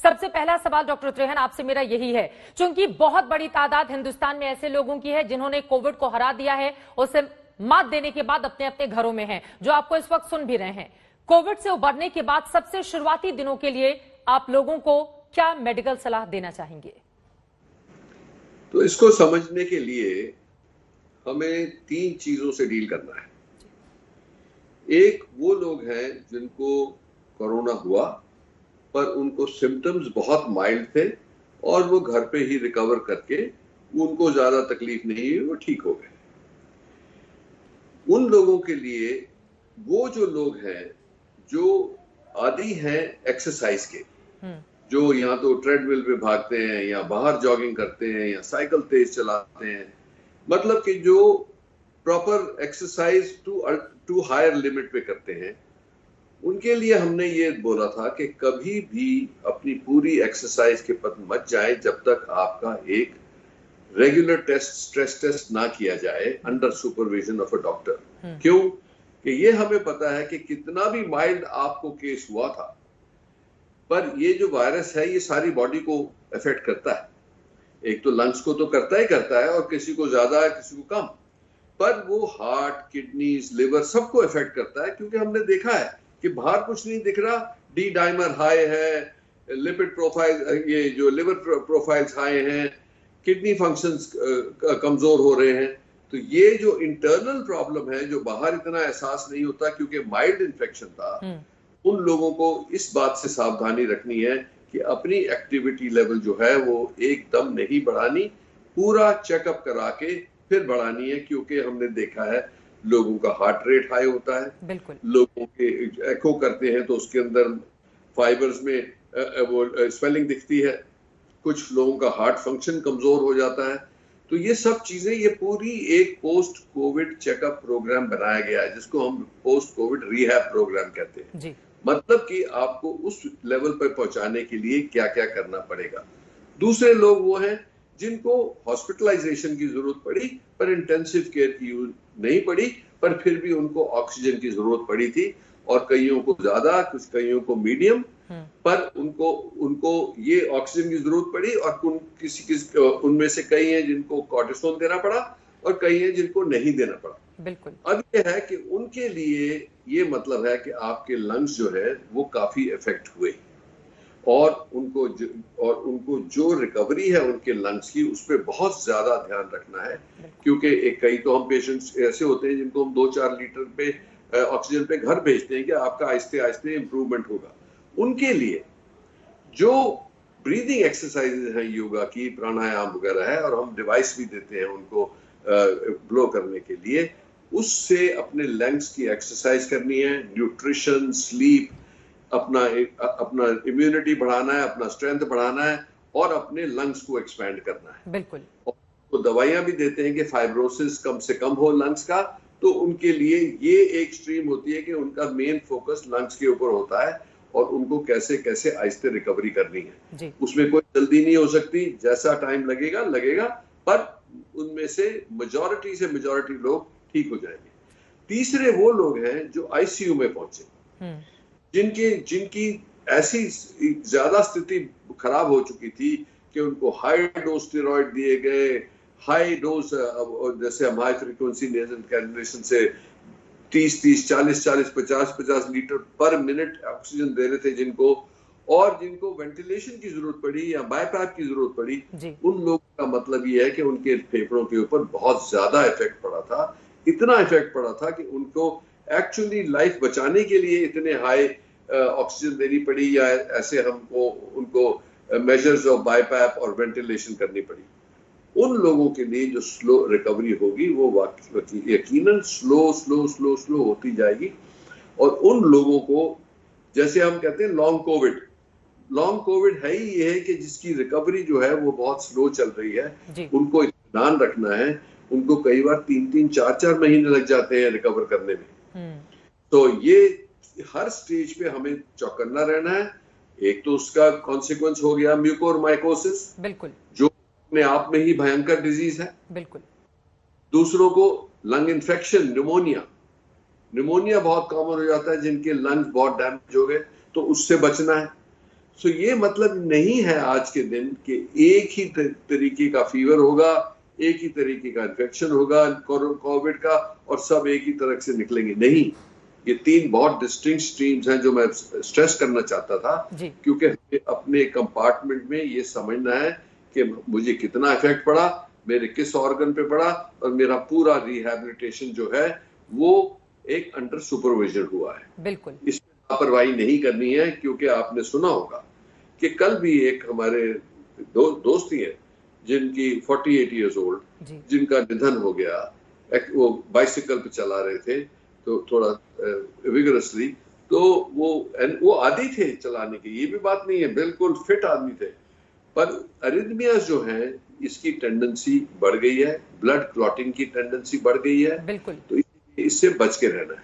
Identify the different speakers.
Speaker 1: सबसे पहला सवाल डॉक्टर त्रेहन आपसे मेरा यही है, क्योंकि बहुत बड़ी तादाद हिंदुस्तान में ऐसे लोगों की है जिन्होंने कोविड को हरा दिया है, उसे मात देने के बाद अपने अपने घरों में हैं, जो आपको इस वक्त सुन भी रहे हैं। कोविड से उबरने के बाद सबसे शुरुआती दिनों के लिए आप लोगों को क्या मेडिकल सलाह देना चाहेंगे?
Speaker 2: तो इसको समझने के लिए हमें 3 चीजों से डील करना है। एक वो लोग हैं जिनको कोरोना हुआ पर उनको सिम्टम्स बहुत माइल्ड थे और वो घर पे ही रिकवर करके उनको ज्यादा तकलीफ नहीं हुई, वो ठीक हो गए। उन लोगों के लिए वो जो लोग हैं जो आदी हैं एक्सरसाइज के, जो या तो ट्रेडमिल पे भागते हैं या बाहर जॉगिंग करते हैं या साइकिल तेज चलाते हैं, मतलब कि जो proper exercise to higher limit पे करते हैं, उनके लिए हमने ये बोला था कि कभी भी अपनी पूरी एक्सरसाइज के पद मत जाए जब तक आपका एक रेगुलर स्ट्रेस टेस्ट ना किया जाए under supervision of a doctor. क्यों? कि ये हमें पता है कि कितना भी माइल्ड आपको केस हुआ था, पर ये जो वायरस है ये सारी बॉडी को अफेक्ट करता है। एक तो लंग्स को तो करता ही करता है और किसी को ज्यादा है किसी को कम, पर वो हार्ट, किडनीज, लिवर सबको अफेक्ट करता है। क्योंकि हमने देखा है कि बाहर कुछ नहीं दिख रहा, डी डाइमर हाई है, लिपिड प्रोफाइल, ये जो लिवर प्रोफाइल्स हाई हैं, किडनी फंक्शंस कमजोर हो रहे हैं। तो ये जो इंटरनल प्रॉब्लम है जो बाहर इतना एहसास नहीं होता क्योंकि माइल्ड इन्फेक्शन था, उन लोगों को इस बात से सावधानी रखनी है कि अपनी एक्टिविटी लेवल जो है वो एकदम नहीं बढ़ानी, पूरा चेकअप करा के फिर बढ़ानी है। क्योंकि हमने देखा है लोगों का हार्ट रेट हाई होता है,
Speaker 1: बिल्कुल,
Speaker 2: लोगों के एको करते हैं तो उसके अंदर फाइबर्स में वो स्वेलिंग दिखती है, कुछ लोगों का हार्ट फंक्शन कमजोर हो जाता है। तो ये सब चीजें, ये पूरी एक पोस्ट कोविड चेकअप प्रोग्राम बनाया गया है जिसको हम पोस्ट कोविड रिहैब प्रोग्राम कहते हैं
Speaker 1: जी।
Speaker 2: मतलब कि आपको उस लेवल पर पहुंचाने के लिए क्या क्या करना पड़ेगा। दूसरे लोग वो हैं जिनको हॉस्पिटलाइजेशन की जरूरत पड़ी पर इंटेंसिव केयर की नहीं पड़ी, पर फिर भी उनको ऑक्सीजन की जरूरत पड़ी थी, और कईयों को ज्यादा, कुछ कईयों को मीडियम, पर उनको ये ऑक्सीजन की जरूरत पड़ी। और किसी उनमें से कई हैं जिनको कॉर्टिसोन देना पड़ा और कई हैं जिनको नहीं देना पड़ा।
Speaker 1: बिल्कुल।
Speaker 2: अब ये है कि उनके लिए ये मतलब है कि आपके लंग्स जो है वो काफी इफेक्ट हुए, और उनको जो रिकवरी है उनके लंग्स की, उस पर बहुत ज्यादा ध्यान रखना है। क्योंकि कई तो हम पेशेंट्स ऐसे होते हैं जिनको हम 2-4 लीटर पे ऑक्सीजन पे घर भेजते हैं कि आपका आहिस्ते आहिस्ते इंप्रूवमेंट होगा। उनके लिए जो ब्रीदिंग एक्सरसाइजेज हैं योगा की, प्राणायाम वगैरह है, और हम डिवाइस भी देते हैं उनको ब्लो करने के लिए, उससे अपने लंग्स की एक्सरसाइज करनी है, न्यूट्रिशन, स्लीप, अपना इम्यूनिटी बढ़ाना है, अपना स्ट्रेंथ बढ़ाना है, और अपने लंग्स को एक्सपैंड करना है।
Speaker 1: बिल्कुल।
Speaker 2: तो दवाइयां भी देते हैं कि फाइब्रोसिस कम से कम हो लंग्स का, तो उनके लिए ये एक स्ट्रीम होती है कि उनका मेन फोकस लंग्स के ऊपर होता है और उनको कैसे कैसे आहिस्ते रिकवरी करनी है
Speaker 1: जी।
Speaker 2: उसमें कोई जल्दी नहीं हो सकती, जैसा टाइम लगेगा, पर उनमें से मेजॉरिटी लोग ठीक हो जाएंगे। तीसरे वो लोग हैं जो आईसीयू में पहुंचे, जिनकी ऐसी ज्यादा स्थिति खराब हो चुकी थी कि उनको हाई डोज स्टेरॉइड दिए गए, हाई डोज, जैसे हम हाई फ्रीक्वेंसी नेजल कैंसुलेशन से 30-30, 40-40, 50-50 लीटर पर मिनट ऑक्सीजन दे रहे थे जिनको, और जिनको वेंटिलेशन की जरूरत पड़ी या बायपैप की जरूरत पड़ी, उन लोगों का मतलब ये है कि उनके फेफड़ों के ऊपर बहुत ज्यादा इफेक्ट पड़ा था। इतना इफेक्ट पड़ा था कि उनको एक्चुअली लाइफ बचाने के लिए इतने हाई ऑक्सीजन देनी पड़ी, या ऐसे उनको मेजर्स ऑफ बायपैप और वेंटिलेशन करनी पड़ी। उन लोगों के लिए जो स्लो रिकवरी होगी वो यकीनन स्लो होती जाएगी। और उन लोगों को, जैसे हम कहते हैं लॉन्ग कोविड है ही ये है कि जिसकी रिकवरी जो है वो बहुत स्लो चल रही है, उनको ध्यान रखना है। उनको कई बार 3-3, 4-4 महीने लग जाते हैं रिकवर करने में। तो ये हर स्टेज पे हमें चौकन्ना रहना है। एक तो उसका कॉन्सिक्वेंस हो गया म्यूकोरमाइकोसिस,
Speaker 1: बिल्कुल,
Speaker 2: जो अपने आप में ही भयंकर डिजीज है।
Speaker 1: बिल्कुल।
Speaker 2: दूसरों को लंग इन्फेक्शन, निमोनिया बहुत कॉमन हो जाता है जिनके लंग्स बहुत डैमेज हो गए, तो उससे बचना है। सो ये मतलब नहीं है आज के दिन कि एक ही तरीके का फीवर होगा, एक ही तरीके का इन्फेक्शन होगा कोविड का और सब एक ही तरह से निकलेंगे। नहीं, ये 3 बहुत डिस्टिंक्ट स्ट्रीम्स हैं जो मैं स्ट्रेस करना चाहता था, क्योंकि अपने कंपार्टमेंट में ये समझना है कि मुझे कितना इफेक्ट पड़ा, मेरे किस ऑर्गन पे पड़ा, और मेरा पूरा रिहैबिलिटेशन जो है वो एक अंडर सुपरविजन हुआ है।
Speaker 1: बिल्कुल,
Speaker 2: इसमें लापरवाही नहीं करनी है, क्योंकि आपने सुना होगा कि कल भी एक हमारे दोस्त ही है जिनकी 48 इयर्स ओल्ड, जिनका निधन हो गया। वो बाइसिकल पे चला रहे थे तो थोड़ा विगरसली, तो वो आदी थे चलाने के, ये भी बात नहीं है, बिल्कुल फिट आदमी थे, पर अरिथमियाज जो है इसकी टेंडेंसी बढ़ गई है, ब्लड क्लॉटिंग की टेंडेंसी बढ़ गई है,
Speaker 1: बिल्कुल,
Speaker 2: तो इससे बच के रहना है।